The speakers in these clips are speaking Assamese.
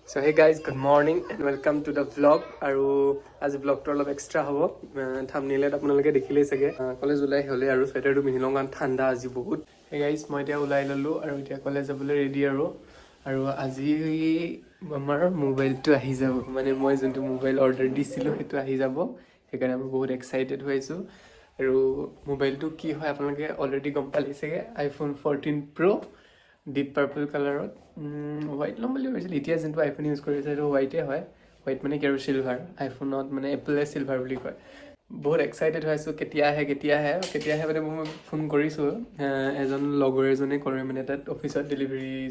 So hey guys, good morning and welcome to the vlog. আৰু আজি vlogটো অলপ এক্সট্ৰা হ'ব। থাম্বনেইলত আপোনালোকে দেখিলেই চাগে। কলেজ ওলাই হ'লে আৰু স্ৱেটাৰটো পিন্ধি লওঁ কাৰণ ঠাণ্ডা আজি বহুত। Hey guys, মই এতিয়া ওলাই ল'লো আৰু এতিয়া কলেজ যাবলৈ ৰেডি আৰু আজি আমাৰ মোবাইলটো আহি যাব। মানে মই যোনটো মোবাইল অৰ্ডাৰ দিছিলোঁ সেইটো আহি যাব। সেইকাৰণে মই বহুত এক্সাইটেড হৈ আছোঁ। আৰু মোবাইলটো কি হয় আপোনালোকে অলৰেডি গম পালেই চাগে, iPhone 14 Pro ডিপ পাৰ্পল কালাৰত হোৱাইট ল'ম বুলি ভাবিছিলোঁ। এতিয়া যোনটো আইফোন ইউজ কৰিছে সেইটো হোৱাইটে হয়। হোৱাইট মানে কি আৰু চিলভাৰ, আইফোনত মানে এপলে চিলভাৰ বুলি কয়। বহুত এক্সাইটেড হৈ আছোঁ কেতিয়া আহে মানে মই ফোন কৰিছোঁ। এজন লগৰ এজনে কৰে মানে তাত অফিচত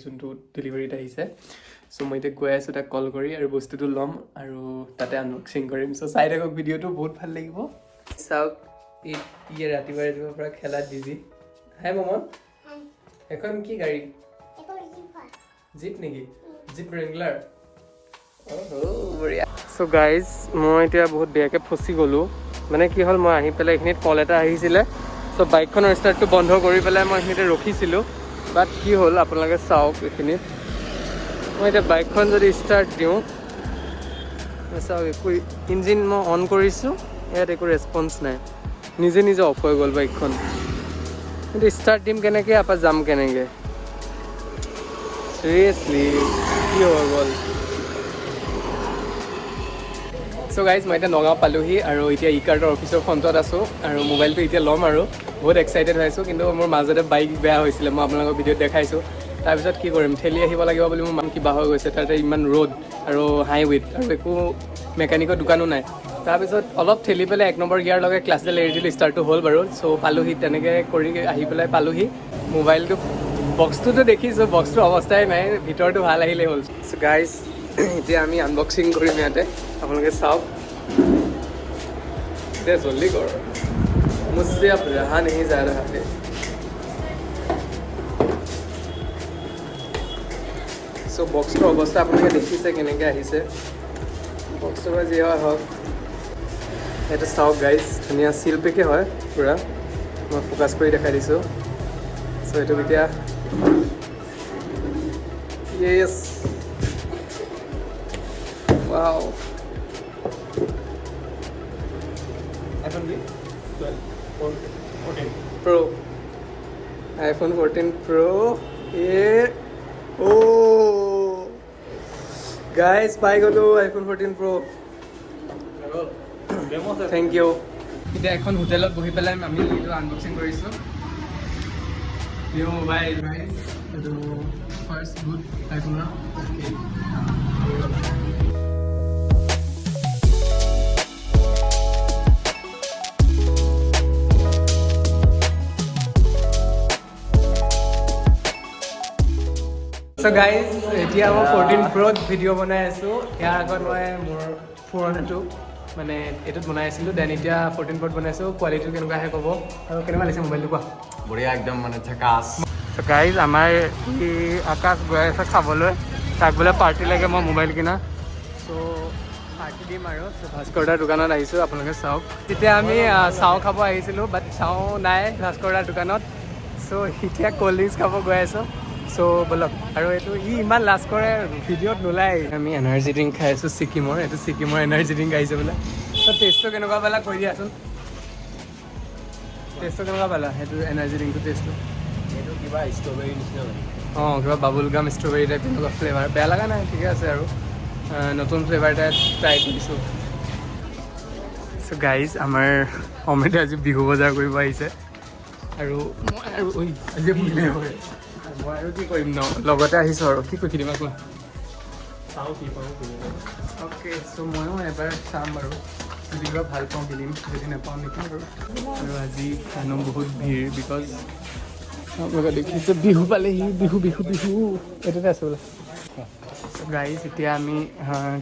যোনটো ডেলিভাৰীত আহিছে। চ' মই এতিয়া গৈ আছোঁ তাক কল কৰি আৰু বস্তুটো ল'ম আৰু তাতে আনবক্সিং কৰিম। চ' চাই থাকক ভিডিঅ'টো, বহুত ভাল লাগিব। চাওক ইয়ে ৰাতিপুৱাৰ পৰা খেলাত বিজি। হাই মমন, এখন কি গাড়ী? জিপ নেকি? Jeep wrangler. বঢ়িয়া। চ' গাইজ, মই এতিয়া বহুত বেয়াকৈ ফচি গ'লোঁ। মানে কি হ'ল, মই আহি পেলাই এইখিনিত কল এটা আহিছিলে। চ' বাইকখনৰ ষ্টাৰ্টটো বন্ধ কৰি পেলাই মই এইখিনিতে ৰখিছিলোঁ। বাট কি হ'ল আপোনালোকে চাওক এইখিনিত। মই এতিয়া বাইকখন যদি ষ্টাৰ্ট দিওঁ, চাওক একো ইঞ্জিন মই অন কৰিছোঁ, ইয়াত একো ৰেচপন্স নাই। নিজে অফ হৈ গ'ল বাইকখন। কিন্তু ষ্টাৰ্ট দিম কেনেকৈ, আপা যাম কেনেকৈ? চিৰিয়াছলি কি হৈ গ'ল? চ' গাইজ, মই এতিয়া নগাঁও পালোহি আৰু এতিয়া ই কাৰ্টৰ অফিচৰ ফ্ৰণ্টত আছোঁ আৰু মোবাইলটো এতিয়া ল'ম আৰু বহুত এক্সাইটেড হৈ আছোঁ। কিন্তু মোৰ মাজতে বাইক বেয়া হৈছিলে, মই আপোনালোকৰ ভিডিঅ'ত দেখাইছোঁ। তাৰপিছত কি কৰিম, ঠেলি আহিব লাগিব বুলি মোৰ মন কিবা হৈ গৈছে। তাতে ইমান ৰ'দ আৰু হাইৱেত আৰু একো মেকানিকৰ দোকানো নাই। তাৰপিছত অলপ ঠেলি পেলাই 1 নম্বৰ গিয়াৰ লগাই ক্লাছডাল এৰি দিলোঁ, ষ্টাৰ্টটো হ'ল বাৰু। চ' পালোহি, তেনেকৈ কৰি আহি পেলাই পালোহি। মোবাইলটো বক্সটোতো দেখিছোঁ, বক্সটোৰ অৱস্থাই নাই, ভিতৰটো ভাল আহিলেই হ'ল। চ' গাইজ, এতিয়া আমি আনবক্সিং কৰিম ইয়াতে, আপোনালোকে চাওক। दे जल्दी करो, मुझसे अब रहा नहीं जा रहा है। सो बक्सটোৰ অৱস্থা আপোনালোকে দেখিছে কেনেকৈ আহিছে। বক্সটোৰ পৰা যি হয় হওক, এইটো চাওক গাইজ, ধুনীয়া চিল পেকে হয় পূৰা। মই ফ'কাছ কৰি দেখাই দিছোঁ। চ' এইটো এতিয়া য়েছ, ৱাও। Pro, iPhone 14 Pro, ये गाइस पाई गलो iPhone 14 Pro। Thank you. এতিয়া এখন হোটেলত বহি পেলাই আমি এইটো আনবক্সিং কৰিছোঁ। নিউ মোবাইল, এইটো ফাৰ্ষ্ট বুট আইফোনৰ। চ' গাইজ, এতিয়া মই 14 Pro'ত ভিডিঅ' বনাই আছোঁ। ইয়াৰ আগত মই মোৰ পুৰণাটো মানে এইটোত বনাই আছিলোঁ, দেন এতিয়া 14 Pro'ত বনাইছোঁ। কোৱালিটিটো কেনেকুৱা আহে ক'ব। আৰু কেনেকুৱা লাগিছে মোবাইলটো কোৱা? বঢ়িয়া, একদম মানে ঝাকাছ। চ' গাইজ, আমাৰ আকাশ গৈ আছে খাবলৈ, তাক বোলে পাৰ্টি লাগে মই মোবাইল কিনা। চ' পাৰ্টি দিম আৰু। ভাস্কৰ দাৰ দোকানত আহিছোঁ, আপোনালোকে চাওক। তেতিয়া আমি চাও খাব আহিছিলোঁ, বাট চাও নাই ভাস্কৰ দাৰ দোকানত। চ' এতিয়া ক'ল্ড ড্ৰিংকছ খাব গৈ আছোঁ। চ' বলক। আৰু এইটো ইমান লাজ কৰে, ভিডিঅ'ত নোলায়। আমি এনাৰ্জি ড্ৰিংক খাই আছোঁ ছিকিমৰ। এইটো ছিকিমৰ এনাৰ্জি ড্ৰিংক আহিছে বোলে। ত' টেষ্টটো কেনেকুৱা পালা কৈ দিয়াচোন। টেষ্টটো কেনেকুৱা পালা সেইটো এনাৰ্জি ড্ৰিংকটো টেষ্টটো? এইটো কিবা ষ্ট্ৰবেৰী নিচিনা লাগে। অঁ, কিবা বাবুল গাম ষ্ট্ৰবেৰী টাইপ তেনেকুৱা ফ্লেভাৰ। বেয়া লগা নাই, ঠিকে আছে আৰু নতুন ফ্লেভাৰ এটা ট্ৰাই কৰিছোঁ। চ' গাইজ, আমাৰ অমৃতে আজি বিহু বজাৰ কৰিব আহিছে আৰু মই আৰু কি কৰিম ন, লগতে আহিছোঁ আৰু কি কৈ কিনিবা কোৱা? চাওঁ কি পাওঁ কিনিব। অ'কে, চ' ময়ো এবাৰ চাম বাৰু, যদি কিবা ভাল পাওঁ কিনিম, যদি নাপাওঁ নিকিনিম বাৰু। আৰু আজি মানুহ বহুত ভিৰ, বিকজ আপোনালোকে দেখিছে বিহু পালেহি। বিহু এইটোতে আছোঁ বোলে। গাইজ, এতিয়া আমি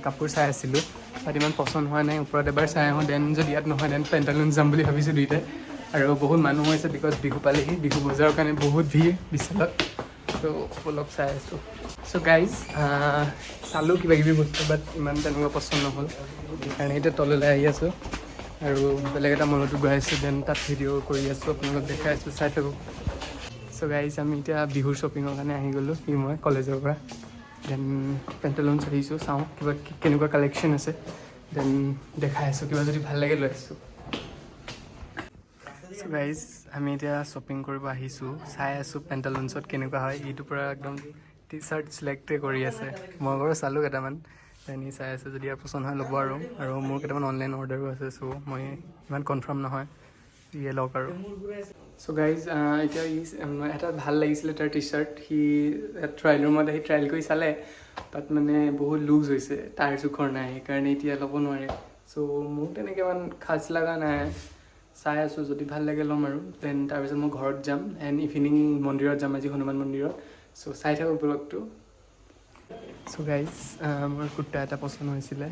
কাপোৰ চাই আছিলোঁ, তাত ইমান পচন্দ হোৱা নাই। ওপৰত এবাৰ চাই আহোঁ, দেন যদি ইয়াত নহয় দেন পেণ্টালুন যাম বুলি ভাবিছোঁ দুইটাই। আৰু বহুত মানুহ হৈছে বিকজ বিহু পালেহি। বিহু বজাৰৰ কাৰণে বহুত ভিৰ বিশালত। ত' অলপ চাই আছোঁ। চ' গাইজ, চালোঁ কিবাকিবি বস্তু, বাট ইমান তেনেকুৱা পচন্দ নহ'ল। সেইকাৰণে এতিয়া তললৈ আহি আছোঁ আৰু বেলেগ এটা মলতো গৈ আছোঁ, দেন তাত ভিডিঅ' কৰি আছোঁ, আপোনালোকক দেখাই আছোঁ, চাই থাকক। চ' গাইজ, আমি এতিয়া বিহুৰ শ্বপিঙৰ কাৰণে আহি গ'লোঁ, মই কলেজৰ পৰা। দেন পেণ্টালুনছ আহিছোঁ, চাওঁ কিবা কেনেকুৱা কালেকশ্যন আছে, দেন দেখাই আছোঁ, কিবা যদি ভাল লাগে লৈ আছোঁ। চ' গাইজ আমি এতিয়া শ্বপিং কৰিব আহিছোঁ, চাই আছোঁ পেণ্টালুনছত কেনেকুৱা হয়। এইটোৰ পৰা একদম টি চাৰ্ট চিলেক্টে কৰি আছে, মই বাৰু চালোঁ কেইটামান, দেন ই চাই আছে, যদি ইয়াৰ পচন্দ হয় ল'ব আৰু মোৰ কেইটামান অনলাইন অৰ্ডাৰো আছে, চ' মই ইমান কনফাৰ্ম নহয়, ইয়ে লওক আৰু। চ' গাইজ এতিয়া এটা ভাল লাগিছিলে তাৰ টি চাৰ্ট, সি ট্ৰায়েল ৰুমত আহি ট্ৰায়েল কৰি চালে, বাট মানে বহুত লুজ হৈছে, তাৰ জোখৰ নাই, সেইকাৰণে এতিয়া ল'ব নোৱাৰে। চ' মোক তেনেকৈ ইমান খাচ লগা নাই, চাই আছোঁ, যদি ভাল লাগে ল'ম আৰু। দেন তাৰপিছত মই ঘৰত যাম, এণ্ড ইভিনিং মন্দিৰত যাম, আজি হনুমান মন্দিৰত। চ' চাই থাকক ব্লগটো। চ' গাইজ মোৰ কুৰ্তা এটা পচন্দ হৈছিলে,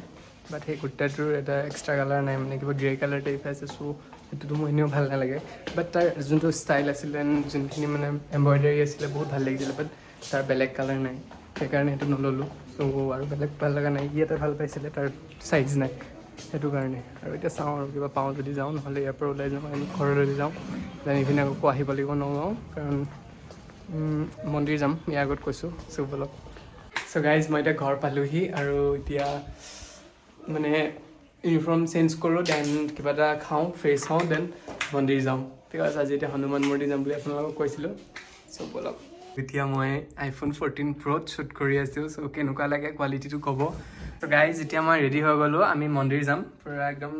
বাট সেই কুৰ্তাটোৰ এটা এক্সট্ৰা কালাৰ নাই, মানে কিবা গ্ৰে কালাৰ টাইপ আছে, চ' সেইটোতো মোৰ এনেও ভাল নালাগে। বাট তাৰ যোনটো ষ্টাইল আছিলে, যোনখিনি মানে এম্ব্ৰইডাৰী আছিলে, বহুত ভাল লাগিছিলে, বাট তাৰ বেলেগ কালাৰ নাই, সেইকাৰণে সেইটো নল'লোঁ। চ' আৰু বেলেগ ভাল লগা নাই, ই এটা ভাল পাইছিলে, তাৰ চাইজ নাই, সেইটো কাৰণে। আৰু এতিয়া চাওঁ আৰু কিবা পাওঁ যদি যাওঁ, নহ'লে ইয়াৰ পৰা ওলাই যাওঁ, আমি ঘৰলৈ যাওঁ, দেন ইভিনিং আকৌ আহিব লাগিব নগাঁও, কাৰণ মন্দিৰ যাম, ইয়াৰ আগত কৈছোঁ। চ' বলক। চ' গাইজ মই এতিয়া ঘৰ পালোঁহি, আৰু এতিয়া মানে ইউনিফৰ্ম চেঞ্জ কৰোঁ, দেন কিবা এটা খাওঁ, ফ্ৰেছ হওঁ, দেন মন্দিৰ যাওঁ। ঠিক আছে, আজি এতিয়া হনুমান মন্দিৰ যাম বুলি আপোনালোকক কৈছিলোঁ। চ' বলক। এতিয়া মই আইফোন 14 Pro'ত শ্বুট কৰি আছোঁ, চ' কেনেকুৱা লাগে কোৱালিটিটো ক'ব। চ' গাইজ এতিয়া মই ৰেডি হৈ গ'লোঁ, আমি মন্দিৰ যাম, পূৰা একদম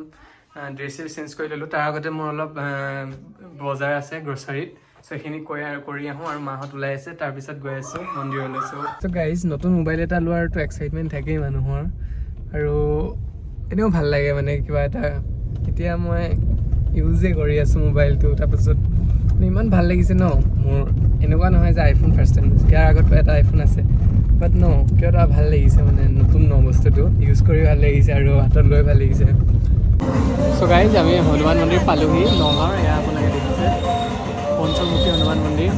ড্ৰেছ চেঞ্জ কৰি ল'লোঁ। তাৰ আগতে মোৰ অলপ বজাৰ আছে গ্ৰ'চাৰীত, চ' সেইখিনি কৰি আহোঁ, আৰু মাহঁত ওলাই আছে, তাৰপিছত গৈ আছোঁ মন্দিৰলৈ। চ' গাইজ নতুন মোবাইল এটা লোৱাৰতো এক্সাইটমেণ্ট থাকেই মানুহৰ, আৰু এনেও ভাল লাগে মানে কিবা এটা। এতিয়া মই ইউজেই কৰি আছোঁ মোবাইলটো, তাৰপাছত ইমান ভাল লাগিছে ন মোৰ। এনেকুৱা নহয় যে আইফোন ফাৰ্ষ্ট টাইম লৈছোঁ, ইয়াৰ আগতো এটা আইফোন আছে, বাট ন কিয় এটা ভাল লাগিছে, মানে নতুন ন বস্তুটো ইউজ কৰি ভাল লাগিছে, আৰু হাতত লৈ ভাল লাগিছে। চ' গাইজ আমি হনুমান মন্দিৰ পালোঁহি নগাঁৱৰ, এয়া আপোনালোকে দেখিছে পঞ্চমুখী হনুমান মন্দিৰ।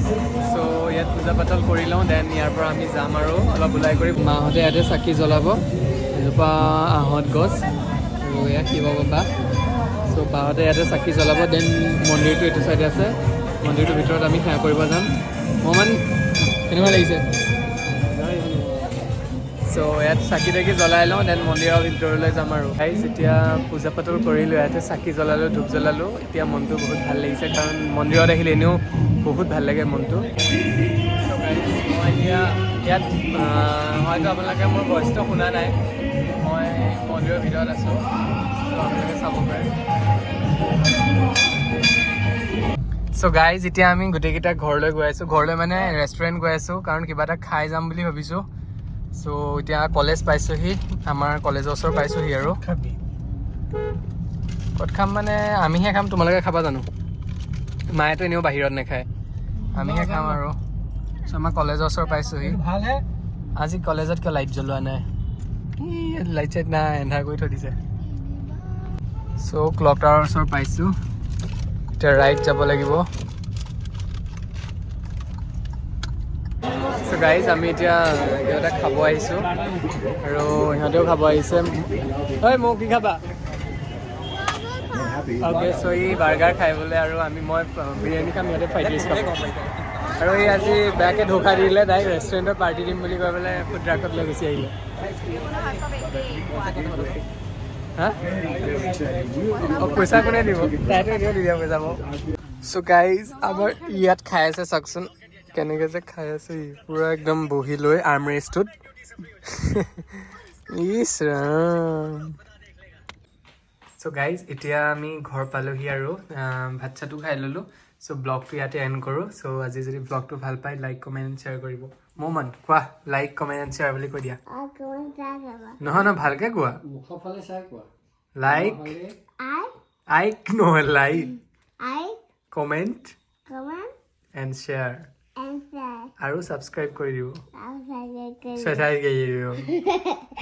চ' ইয়াত পূজা পাতল কৰি লওঁ, দেন ইয়াৰ পৰা আমি যাম আৰু অলপ ওলাই কৰি। মাহঁতে ইয়াতে চাকি জ্বলাব, এজোপা আহঁত গছ, আৰু এয়া শিৱ বাবা। চ' বাহঁতে ইয়াতে চাকি জ্বলাব, দেন মন্দিৰটো এইটো চাইডে আছে, মন্দিৰটোৰ ভিতৰত আমি সেৱা কৰিব যাম। অকণমান কেনেকুৱা লাগিছে? চ' ইয়াত চাকি তাকি জ্বলাই লওঁ, দেন মন্দিৰৰ ভিতৰলৈ যাম আৰু। গাইজ এতিয়া পূজা পাতল কৰিলোঁ, ইয়াতে চাকি জ্বলালোঁ, ধূপ জ্বলালোঁ, এতিয়া মনটো বহুত ভাল লাগিছে, কাৰণ মন্দিৰত আহিলে এনেও বহুত ভাল লাগে মনটো। চ' গাইজ মই এতিয়া ইয়াত হয়তো আপোনালোকে মোৰ ভইচটো শুনা নাই, মই মন্দিৰৰ ভিতৰত আছোঁ, চ' আপোনালোকে চাব পাৰে। চ' গাইজ এতিয়া আমি গোটেইকেইটা ঘৰলৈ গৈ আছোঁ, ঘৰলৈ মানে ৰেষ্টুৰেণ্ট গৈ আছোঁ, কাৰণ কিবা এটা খাই যাম বুলি ভাবিছোঁ। চ' এতিয়া কলেজ পাইছোঁহি, আমাৰ কলেজৰ ওচৰ পাইছোঁহি, আৰু ক'ত খাম মানে আমিহে খাম, তোমালোকে খাবা জানো? মায়েতো এনেও বাহিৰত নাখায়, আমিহে খাম আৰু। চ' আমাৰ কলেজৰ ওচৰ পাইছোঁহি। ভালহে আজি কলেজত কিয় লাইট জ্বলোৱা নাই? লাইট চাইট নাই, এন্ধাৰ কৰি থৈ দিছে। চ' ক্লক টাৱাৰৰ ওচৰ পাইছোঁ, এতিয়া ৰাইট যাব লাগিব। চ' গাইজ আমি এতিয়া কিবা এটা খাব আহিছোঁ, আৰু সিহঁতেও খাব আহিছে। ঐ মোক কি খাবা? অ'কে, চ' ই বাৰ্গাৰ খাই বোলে, আৰু মই বিৰিয়ানী খাম, সিহঁতে ফ্ৰাইড ৰাইচ খাব। আৰু এই আজি বেয়াকৈ ধোকা দিলে, ডাইৰেক্ট ৰেষ্টুৰেণ্টত পাৰ্টি দিম বুলি কৈ পেলাই ফুড ট্ৰাকত লৈ গুচি আহিলে। হা? অঁ পইচা কোনে দিব? তাইতো এনেও দি দিয়া পইচা মোক। চ' গাইজ আমাৰ ইয়াত খাই আছে, চাওকচোন কেনেকৈ যে খাই আছে ই, পূৰা একদম বহি লৈ আৰ্মৰেষ্টটোত। ইছ ৰাম। চ' গাইজ এতিয়া আমি ঘৰ পালোঁহি, আৰু ভাত চাতো খাই ল'লোঁ। চ' ব্লগটো ইয়াতে এণ্ড কৰোঁ। চ' আজি যদি ব্লগটো ভাল পায়, লাইক কমেণ্ট এণ্ড শ্বেয়াৰ কৰিব। মন কোৱা, লাইক কমেণ্ট এণ্ড শ্বেয়াৰ বুলি কৈ দিয়া। নহয় নহয়, ভালকৈ কোৱা। মুখৰ ফালে চাই কোৱা। লাইক আইক নহয়, লাইক কমেণ্ট এণ্ড শ্বেয়াৰ, আৰু ছাবস্ক্ৰাইব কৰি দিব।